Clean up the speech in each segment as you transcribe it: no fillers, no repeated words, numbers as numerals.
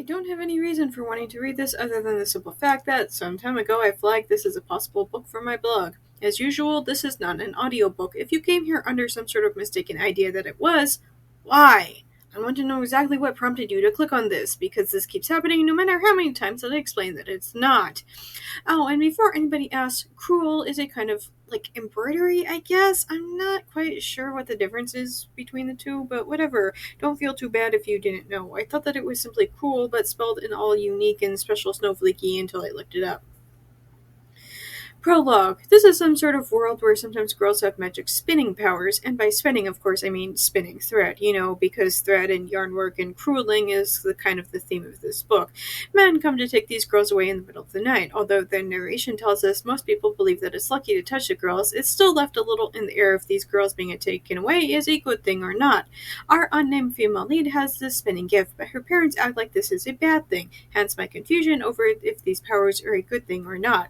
don't have any reason for wanting to read this other than the simple fact that some time ago I flagged this as a possible book for my blog. As usual, this is not an audiobook. If you came here under some sort of mistaken idea that it was, why? I want to know exactly what prompted you to click on this, because this keeps happening no matter how many times that I explain that it's not. Oh, and before anybody asks, Crewel is a kind of like embroidery, I guess. I'm not quite sure what the difference is between the two, but whatever. Don't feel too bad if you didn't know. I thought that it was simply cruel, but spelled in all unique and special snowflakey until I looked it up. Prologue. This is some sort of world where sometimes girls have magic spinning powers, and by spinning, of course, I mean spinning thread, because thread and yarn work and crueling is the kind of the theme of this book. Men come to take these girls away in the middle of the night. Although the narration tells us most people believe that it's lucky to touch the girls, it's still left a little in the air if these girls being taken away is a good thing or not. Our unnamed female lead has this spinning gift, but her parents act like this is a bad thing, hence my confusion over if these powers are a good thing or not.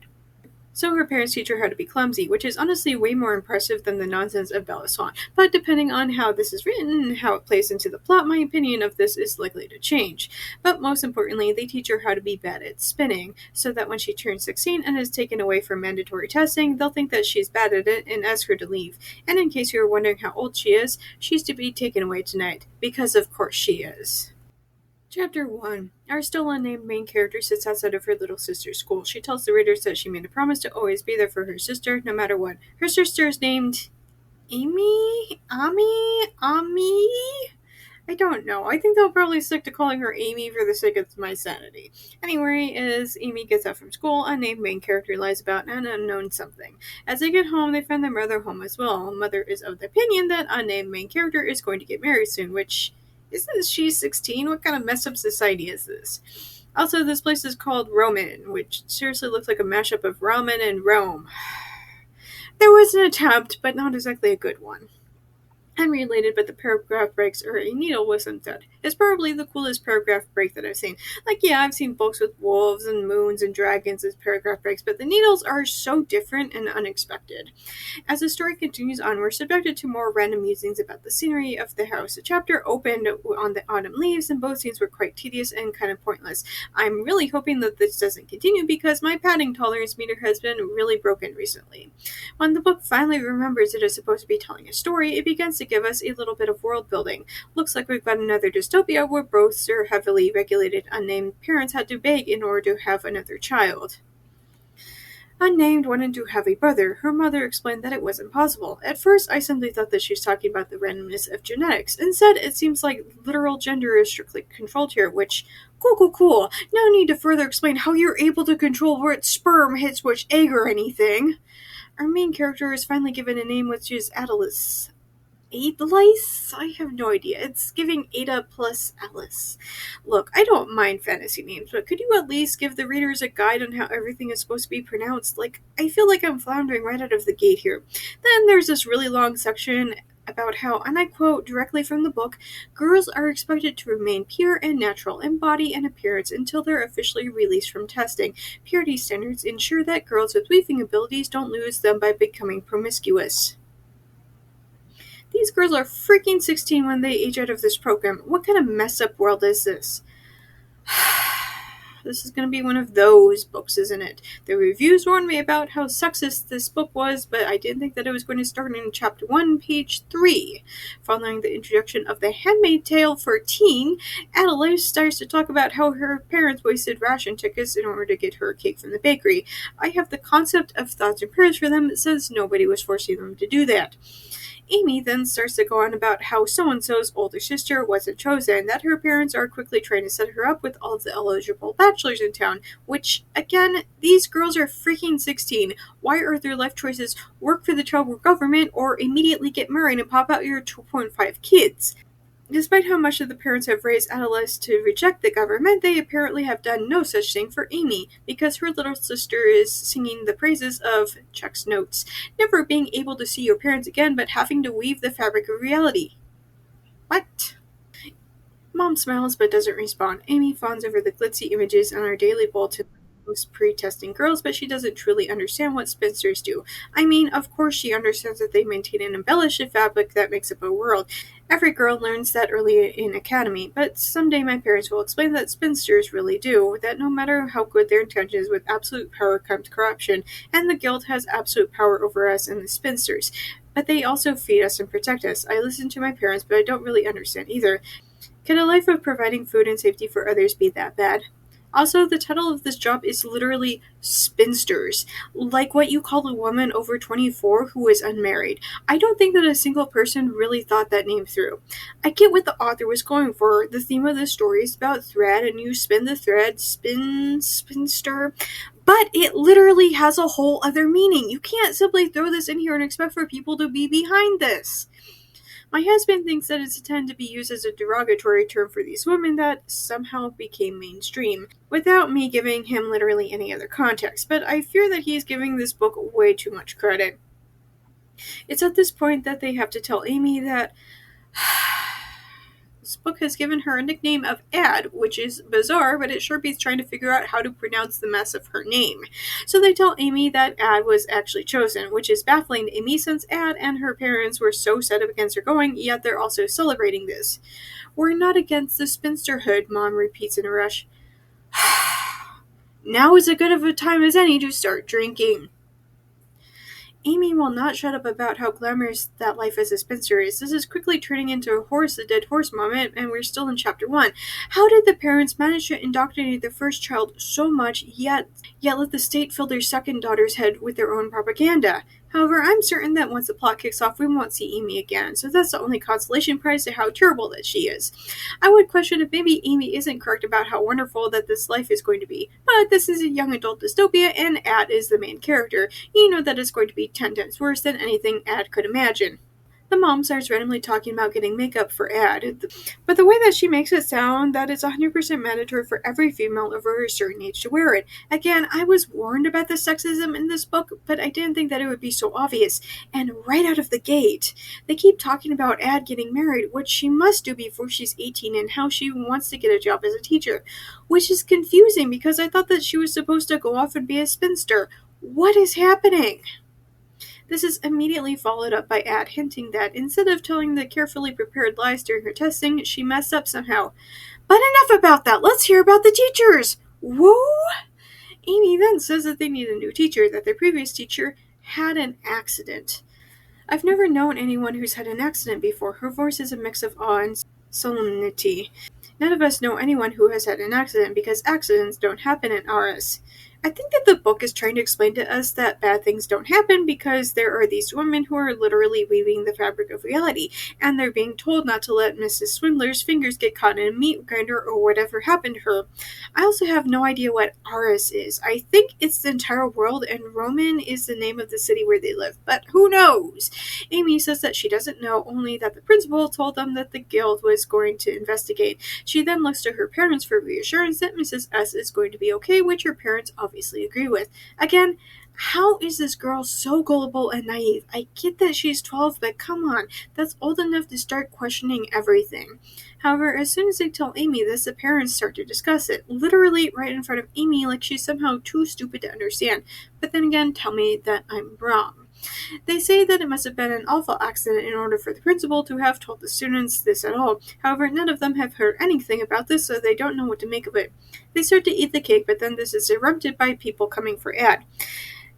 So her parents teach her how to be clumsy, which is honestly way more impressive than the nonsense of Bella Swan. But depending on how this is written and how it plays into the plot, my opinion of this is likely to change. But most importantly, they teach her how to be bad at spinning, so that when she turns 16 and is taken away from mandatory testing, they'll think that she's bad at it and ask her to leave. And in case you're wondering how old she is, she's to be taken away tonight, because of course she is. Chapter 1. Our still unnamed main character sits outside of her little sister's school. She tells the readers that she made a promise to always be there for her sister, no matter what. Her sister is named Amy? Ami? I don't know. I think they'll probably stick to calling her Amy for the sake of my sanity. Anyway, as Amy gets out from school, a named main character lies about an unknown something. As they get home, they find their mother home as well. Mother is of the opinion that unnamed main character is going to get married soon, which... Isn't she 16? What kind of messed up society is this? Also, this place is called Roman, which seriously looks like a mashup of ramen and Rome. There was an attempt, but not exactly a good one. Unrelated, but the paragraph breaks are a needle with some thread. It's probably the coolest paragraph break that I've seen. I've seen books with wolves and moons and dragons as paragraph breaks, but the needles are so different and unexpected. As the story continues on, we're subjected to more random musings about the scenery of the house. The chapter opened on the autumn leaves, and both scenes were quite tedious and kind of pointless. I'm really hoping that this doesn't continue because my padding tolerance meter has been really broken recently. When the book finally remembers it is supposed to be telling a story, it begins to give us a little bit of world building. Looks like we've got another dystopia where both their heavily regulated unnamed parents had to beg in order to have another child. Unnamed wanted to have a brother. Her mother explained that it wasn't possible. At first, I simply thought that she was talking about the randomness of genetics. Instead, it seems like literal gender is strictly controlled here, which, cool. No need to further explain how you're able to control what sperm hits which egg or anything. Our main character is finally given a name which is Atlas. Adelice? I have no idea. It's giving Ada plus Alice. Look, I don't mind fantasy names, but could you at least give the readers a guide on how everything is supposed to be pronounced? I feel like I'm floundering right out of the gate here. Then there's this really long section about how, and I quote directly from the book, girls are expected to remain pure and natural in body and appearance until they're officially released from testing. Purity standards ensure that girls with weaving abilities don't lose them by becoming promiscuous. These girls are freaking 16 when they age out of this program. What kind of messed up world is this? This is going to be one of those books, isn't it? The reviews warned me about how sexist this book was, but I didn't think that it was going to start in chapter 1, page 3. Following the introduction of the Handmaid's Tale for teen, Adelaide starts to talk about how her parents wasted ration tickets in order to get her a cake from the bakery. I have the concept of thoughts and prayers for them since nobody was forcing them to do that. Amy then starts to go on about how so-and-so's older sister wasn't chosen, that her parents are quickly trying to set her up with all of the eligible bachelors in town, which, again, these girls are freaking 16. Why are their life choices work for the tribal government or immediately get married and pop out your 2.5 kids? Despite how much of the parents have raised Adelaide to reject the government, they apparently have done no such thing for Amy, because her little sister is singing the praises of, checks notes, never being able to see your parents again but having to weave the fabric of reality. What? Mom smiles but doesn't respond. Amy fawns over the glitzy images on our daily bulletin most pre-testing girls, but she doesn't truly understand what spinsters do. I mean, of course she understands that they maintain and embellish a fabric that makes up a world. Every girl learns that early in academy, but someday my parents will explain that spinsters really do, that no matter how good their intentions, with absolute power comes corruption, and the guild has absolute power over us and the spinsters. But they also feed us and protect us. I listen to my parents, but I don't really understand either. Can a life of providing food and safety for others be that bad? Also, the title of this job is literally spinsters, like what you call a woman over 24 who is unmarried. I don't think that a single person really thought that name through. I get what the author was going for. The theme of the story is about thread, and you spin the thread, spinster. But it literally has a whole other meaning. You can't simply throw this in here and expect for people to be behind this. My husband thinks that it's intended to be used as a derogatory term for these women that somehow became mainstream, without me giving him literally any other context, but I fear that he is giving this book way too much credit. It's at this point that they have to tell Amy that this book has given her a nickname of Ad, which is bizarre, but it sure beats trying to figure out how to pronounce the mess of her name. So they tell Amy that Ad was actually chosen, which is baffling to Amy since Ad and her parents were so set up against her going, yet they're also celebrating this. We're not against the spinsterhood, Mom repeats in a rush. Now is as good of a time as any to start drinking. Amy will not shut up about how glamorous that life as a spinster is. This is quickly turning into a dead horse moment, and we're still in chapter 1. How did the parents manage to indoctrinate their first child so much, yet let the state fill their second daughter's head with their own propaganda? However, I'm certain that once the plot kicks off, we won't see Amy again, so that's the only consolation prize to how terrible that she is. I would question if maybe Amy isn't correct about how wonderful that this life is going to be, but this is a young adult dystopia, and Ad is the main character. You know that it's going to be 10 times worse than anything Ad could imagine. The mom starts randomly talking about getting makeup for Ad, but the way that she makes it sound that it's 100% mandatory for every female over a certain age to wear it. Again, I was warned about the sexism in this book, but I didn't think that it would be so obvious. And right out of the gate, they keep talking about Ad getting married, which she must do before she's 18, and how she wants to get a job as a teacher, which is confusing because I thought that she was supposed to go off and be a spinster. What is happening? This is immediately followed up by Ad hinting that instead of telling the carefully prepared lies during her testing, she messed up somehow. But enough about that, let's hear about the teachers! Woo! Amy then says that they need a new teacher, that their previous teacher had an accident. I've never known anyone who's had an accident before. Her voice is a mix of awe and solemnity. None of us know anyone who has had an accident because accidents don't happen in RS. I think that the book is trying to explain to us that bad things don't happen because there are these women who are literally weaving the fabric of reality, and they're being told not to let Mrs. Swindler's fingers get caught in a meat grinder or whatever happened to her. I also have no idea what Aris is. I think it's the entire world, and Roman is the name of the city where they live, but who knows? Amy says that she doesn't know, only that the principal told them that the guild was going to investigate. She then looks to her parents for reassurance that Mrs. S is going to be okay, which her parents obviously agree with. Again, how is this girl so gullible and naive? I get that she's 12, but come on, that's old enough to start questioning everything. However, as soon as they tell Amy this, the parents start to discuss it, literally right in front of Amy, like she's somehow too stupid to understand. But then again, tell me that I'm wrong. They say that it must have been an awful accident in order for the principal to have told the students this at all. However, none of them have heard anything about this, so they don't know what to make of it. They start to eat the cake, but then this is interrupted by people coming for Ad.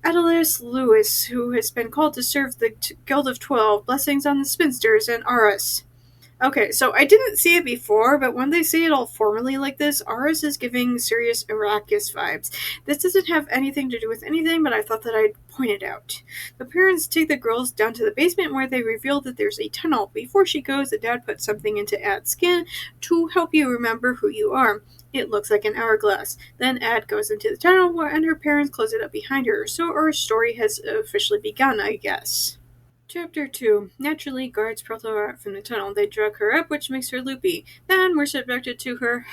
Adelis Lewis, who has been called to serve the Guild of 12, blessings on the spinsters, and Aris. Okay, so I didn't see it before, but when they say it all formally like this, Aris is giving serious Arrakis vibes. This doesn't have anything to do with anything, but I thought that I'd point it out. The parents take the girls down to the basement where they reveal that there's a tunnel. Before she goes, the dad puts something into Ad's skin to help you remember who you are. It looks like an hourglass. Then Ad goes into the tunnel, and her parents close it up behind her. So our story has officially begun, I guess. Chapter 2. Naturally, guards Prologue out from the tunnel. They drug her up, which makes her loopy. Then we're subjected to her...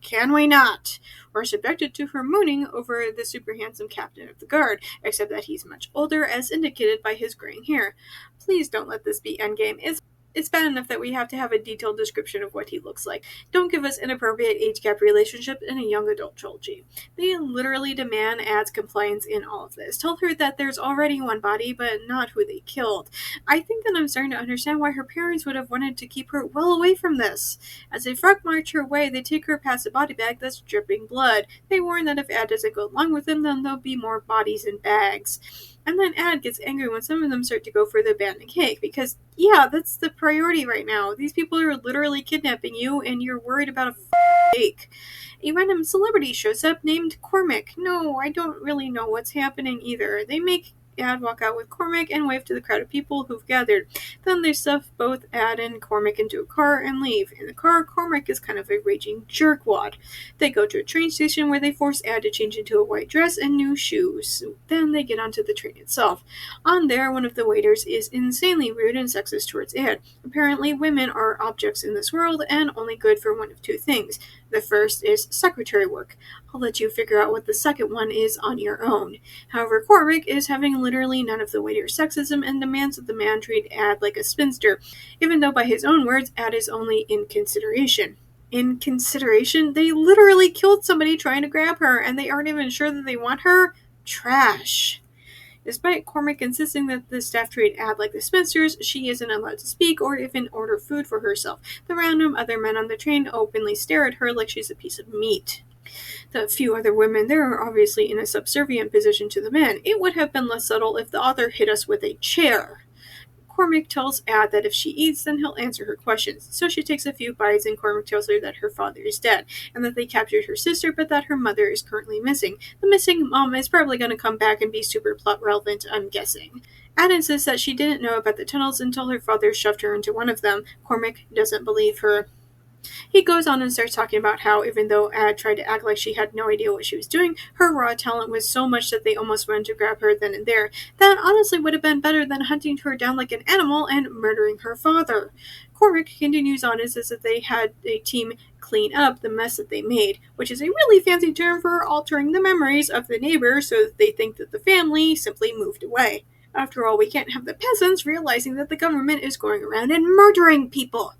Can we not? We're subjected to her mooning over the super handsome captain of the guard, except that he's much older, as indicated by his graying hair. Please don't let this be endgame. It's bad enough that we have to have a detailed description of what he looks like. Don't give us inappropriate age gap relationships in a young adult trilogy. They literally demand Ad's compliance in all of this. Tell her that there's already one body, but not who they killed. I think that I'm starting to understand why her parents would have wanted to keep her well away from this. As they front march her away, they take her past a body bag that's dripping blood. They warn that if Ad doesn't go along with them, then there'll be more bodies in bags. And then Ad gets angry when some of them start to go for the abandoned cake, because, yeah, that's the priority right now. These people are literally kidnapping you, and you're worried about a cake. A random celebrity shows up named Cormac. No, I don't really know what's happening either. They make Ad walk out with Cormac and wave to the crowd of people who've gathered. Then they stuff both Ad and Cormac into a car and leave. In the car, Cormac is kind of a raging jerkwad. They go to a train station where they force Ad to change into a white dress and new shoes. Then they get onto the train itself. On there, one of the waiters is insanely rude and sexist towards Ad. Apparently, women are objects in this world and only good for one of two things. The first is secretary work. I'll let you figure out what the second one is on your own. However, Cormac is having literally none of the waiter's sexism and demands that the man treat Ad like a spinster, even though by his own words, Ad is only in consideration. In consideration? They literally killed somebody trying to grab her, and they aren't even sure that they want her? Trash. Despite Cormac insisting that the staff treat Ad like the spinsters, she isn't allowed to speak or even order food for herself. The random other men on the train openly stare at her like she's a piece of meat. The few other women there are obviously in a subservient position to the men. It would have been less subtle if the author hit us with a chair. Cormac tells Ad that if she eats, then he'll answer her questions. So she takes a few bites, and Cormac tells her that her father is dead, and that they captured her sister, but that her mother is currently missing. The missing mom is probably going to come back and be super plot relevant, I'm guessing. Ad insists that she didn't know about the tunnels until her father shoved her into one of them. Cormac doesn't believe her. He goes on and starts talking about how, even though Ad tried to act like she had no idea what she was doing, her raw talent was so much that they almost went to grab her then and there. That honestly would have been better than hunting her down like an animal and murdering her father. Cormac continues on and says that they had a team clean up the mess that they made, which is a really fancy term for altering the memories of the neighbors so that they think that the family simply moved away. After all, we can't have the peasants realizing that the government is going around and murdering people.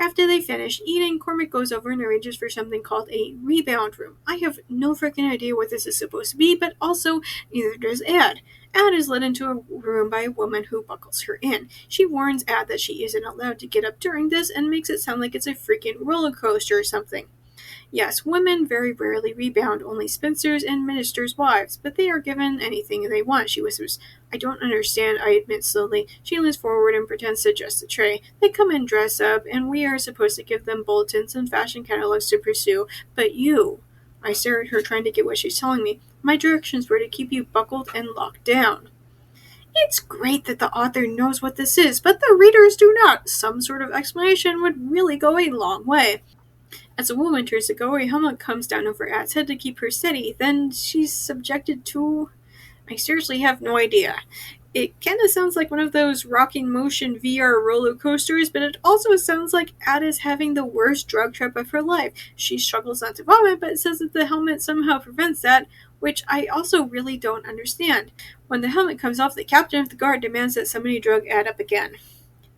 After they finish eating, Cormac goes over and arranges for something called a rebound room. I have no freaking idea what this is supposed to be, but also neither does Ad. Ad is led into a room by a woman who buckles her in. She warns Ad that she isn't allowed to get up during this and makes it sound like it's a freaking roller coaster or something. Yes, women very rarely rebound, only spinsters and ministers' wives, but they are given anything they want, she whispers. I don't understand, I admit slowly. She leans forward and pretends to adjust the tray. They come and dress up, and we are supposed to give them bulletins and fashion catalogs to pursue, but you... I stare at her, trying to get what she's telling me. My directions were to keep you buckled and locked down. It's great that the author knows what this is, but the readers do not. Some sort of explanation would really go a long way. As the woman turns to go, a helmet comes down over Ad's head to keep her steady. Then she's subjected to... I seriously have no idea. It kind of sounds like one of those rocking motion VR roller coasters, but it also sounds like Ad is having the worst drug trip of her life. She struggles not to vomit, but says that the helmet somehow prevents that, which I also really don't understand. When the helmet comes off, the captain of the guard demands that somebody drug Ad up again.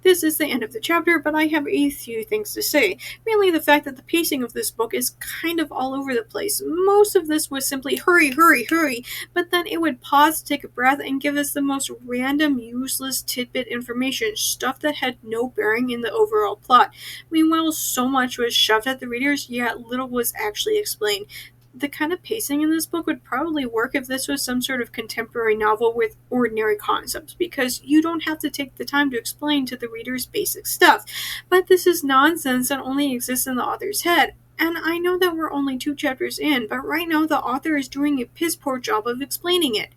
This is the end of the chapter, but I have a few things to say. Mainly the fact that the pacing of this book is kind of all over the place. Most of this was simply hurry, hurry, hurry, but then it would pause to take a breath and give us the most random, useless tidbit information, stuff that had no bearing in the overall plot. Meanwhile, so much was shoved at the readers, yet little was actually explained. The kind of pacing in this book would probably work if this was some sort of contemporary novel with ordinary concepts, because you don't have to take the time to explain to the readers basic stuff. But this is nonsense that only exists in the author's head. And I know that we're only 2 chapters in, but right now the author is doing a piss-poor job of explaining it.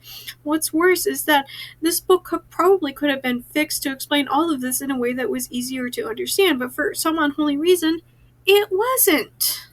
What's worse is that this book could have been fixed to explain all of this in a way that was easier to understand, but for some unholy reason, it wasn't.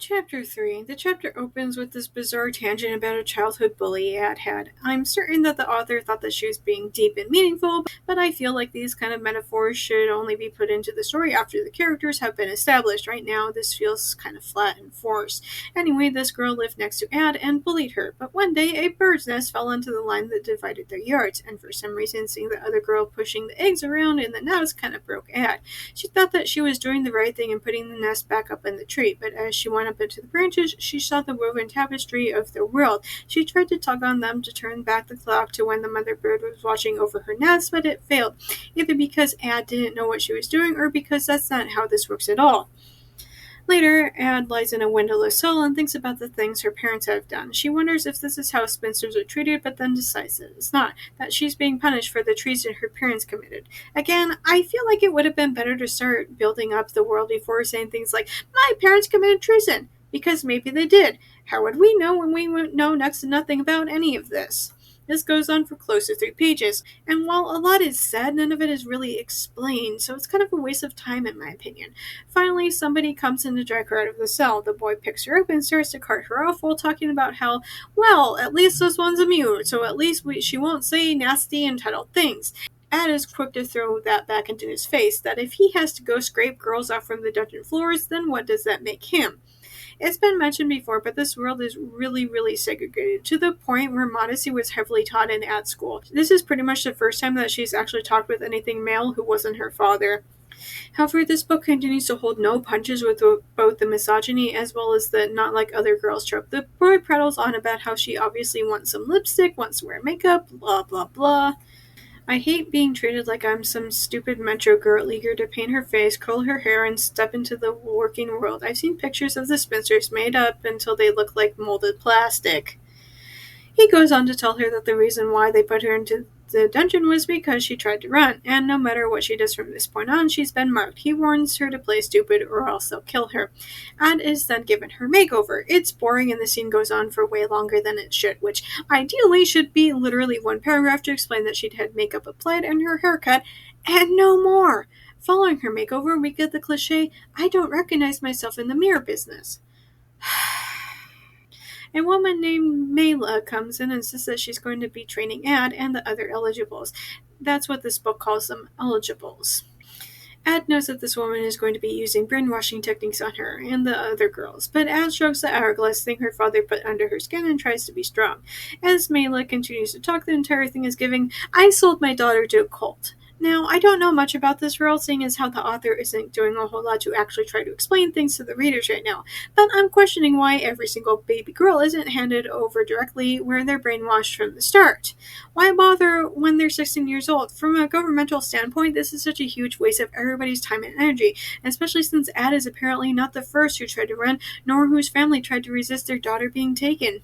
Chapter 3. The chapter opens with this bizarre tangent about a childhood bully Ad had. I'm certain that the author thought that she was being deep and meaningful, but I feel like these kind of metaphors should only be put into the story after the characters have been established. Right now, this feels kind of flat and forced. Anyway, this girl lived next to Ad and bullied her, but one day a bird's nest fell into the line that divided their yards, and for some reason, seeing the other girl pushing the eggs around in the nest kind of broke Ad. She thought that she was doing the right thing and putting the nest back up in the tree, but as she went up into the branches, she saw the woven tapestry of their world. She tried to tug on them to turn back the clock to when the mother bird was watching over her nest, but it failed, either because Ad didn't know what she was doing or because that's not how this works at all. Later, Ad lies in a windowless cell and thinks about the things her parents have done. She wonders if this is how spinsters are treated, but then decides that it's not, that she's being punished for the treason her parents committed. Again, I feel like it would have been better to start building up the world before saying things like, my parents committed treason, because maybe they did. How would we know when we know next to nothing about any of this? This goes on for close to 3 pages, and while a lot is said, none of it is really explained, so it's kind of a waste of time in my opinion. Finally, somebody comes in to drag her out of the cell. The boy picks her up and starts to cart her off while talking about how, well, at least this one's immune, so at least she won't say nasty, entitled things. Ad is quick to throw that back into his face, that if he has to go scrape girls off from the dungeon floors, then what does that make him? It's been mentioned before, but this world is really, really segregated, to the point where modesty was heavily taught in Ad school. This is pretty much the first time that she's actually talked with anything male who wasn't her father. However, this book continues to hold no punches with both the misogyny as well as the not like other girls trope. The boy prattles on about how she obviously wants some lipstick, wants to wear makeup, blah blah blah. I hate being treated like I'm some stupid metro girl eager to paint her face, curl her hair, and step into the working world. I've seen pictures of the spinsters made up until they look like molded plastic. He goes on to tell her that the reason why they put her into the dungeon was because she tried to run, and no matter what she does from this point on, she's been marked. He warns her to play stupid or else they'll kill her, and is then given her makeover. It's boring and the scene goes on for way longer than it should, which ideally should be literally 1 paragraph to explain that she'd had makeup applied and her haircut, and no more. Following her makeover, we get the cliche, I don't recognize myself in the mirror business. A woman named Mela comes in and says that she's going to be training Ad and the other eligibles. That's what this book calls them, eligibles. Ad knows that this woman is going to be using brainwashing techniques on her and the other girls, but Ad strokes the hourglass thing her father put under her skin and tries to be strong. As Mela continues to talk, the entire thing is giving, I sold my daughter to a cult. Now, I don't know much about this world, seeing as how the author isn't doing a whole lot to actually try to explain things to the readers right now, but I'm questioning why every single baby girl isn't handed over directly where they're brainwashed from the start. Why bother when they're 16 years old? From a governmental standpoint, this is such a huge waste of everybody's time and energy, especially since Ad is apparently not the first who tried to run, nor whose family tried to resist their daughter being taken.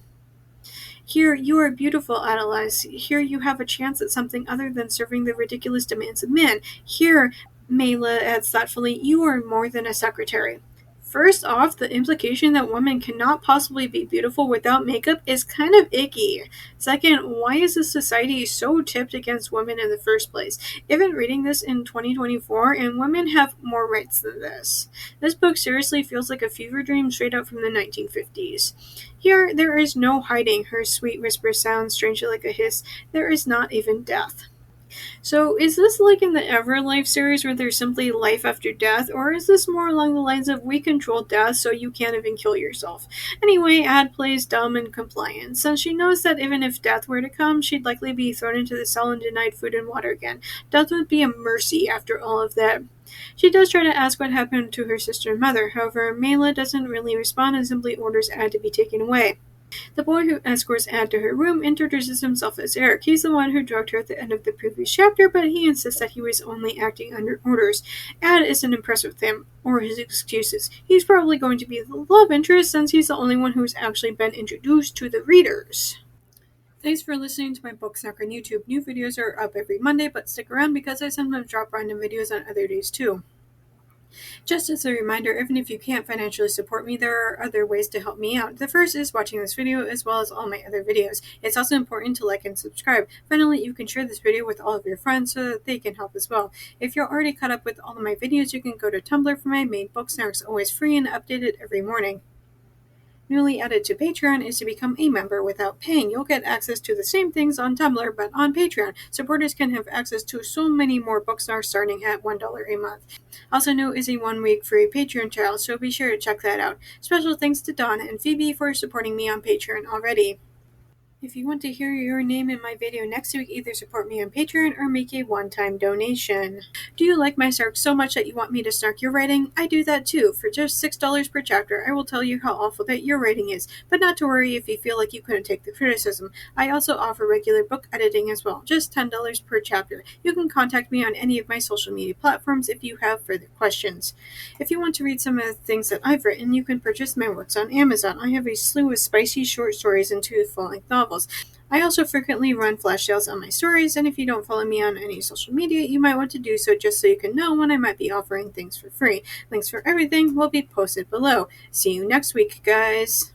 Here, you are beautiful, Adelize. Here you have a chance at something other than serving the ridiculous demands of men. Here, Mela adds thoughtfully, you are more than a secretary. First off, the implication that women cannot possibly be beautiful without makeup is kind of icky. Second, why is this society so tipped against women in the first place? Even reading this in 2024, and women have more rights than this. This book seriously feels like a fever dream straight out from the 1950s. Here, there is no hiding. Her sweet whisper sounds strangely like a hiss. There is not even death. So, is this like in the Everlife series where there's simply life after death, or is this more along the lines of we control death so you can't even kill yourself? Anyway, Ad plays dumb and compliant, since she knows that even if death were to come, she'd likely be thrown into the cell and denied food and water again. Death would be a mercy after all of that. She does try to ask what happened to her sister and mother, however, Mela doesn't really respond and simply orders Ad to be taken away. The boy who escorts Ad to her room introduces himself as Eric. He's the one who drugged her at the end of the previous chapter, but he insists that he was only acting under orders. Ad isn't impressed with him, or his excuses. He's probably going to be the love interest, since he's the only one who's actually been introduced to the readers. Thanks for listening to my book Snark on YouTube. New videos are up every Monday, but stick around because I sometimes drop random videos on other days too. Just as a reminder, even if you can't financially support me, there are other ways to help me out. The first is watching this video as well as all my other videos. It's also important to like and subscribe. Finally, you can share this video with all of your friends so that they can help as well. If you're already caught up with all of my videos, you can go to Tumblr for my main book. Snark's always free and updated every morning. newly added to Patreon is to become a member without paying. You'll get access to the same things on Tumblr, but on Patreon. Supporters can have access to so many more books now starting at $1 a month. Also, new is a 1-week free Patreon trial, so be sure to check that out. Special thanks to Dawn and Phoebe for supporting me on Patreon already. If you want to hear your name in my video next week, either support me on Patreon or make a one-time donation. Do you like my Snark so much that you want me to snark your writing? I do that too. For just $6 per chapter, I will tell you how awful that your writing is, but not to worry if you feel like you couldn't take the criticism. I also offer regular book editing as well, just $10 per chapter. You can contact me on any of my social media platforms if you have further questions. If you want to read some of the things that I've written, you can purchase my works on Amazon. I have a slew of spicy short stories and 2 full-length novels. I also frequently run flash sales on my stories, and if you don't follow me on any social media, you might want to do so just so you can know when I might be offering things for free. Links for everything will be posted below. See you next week, guys!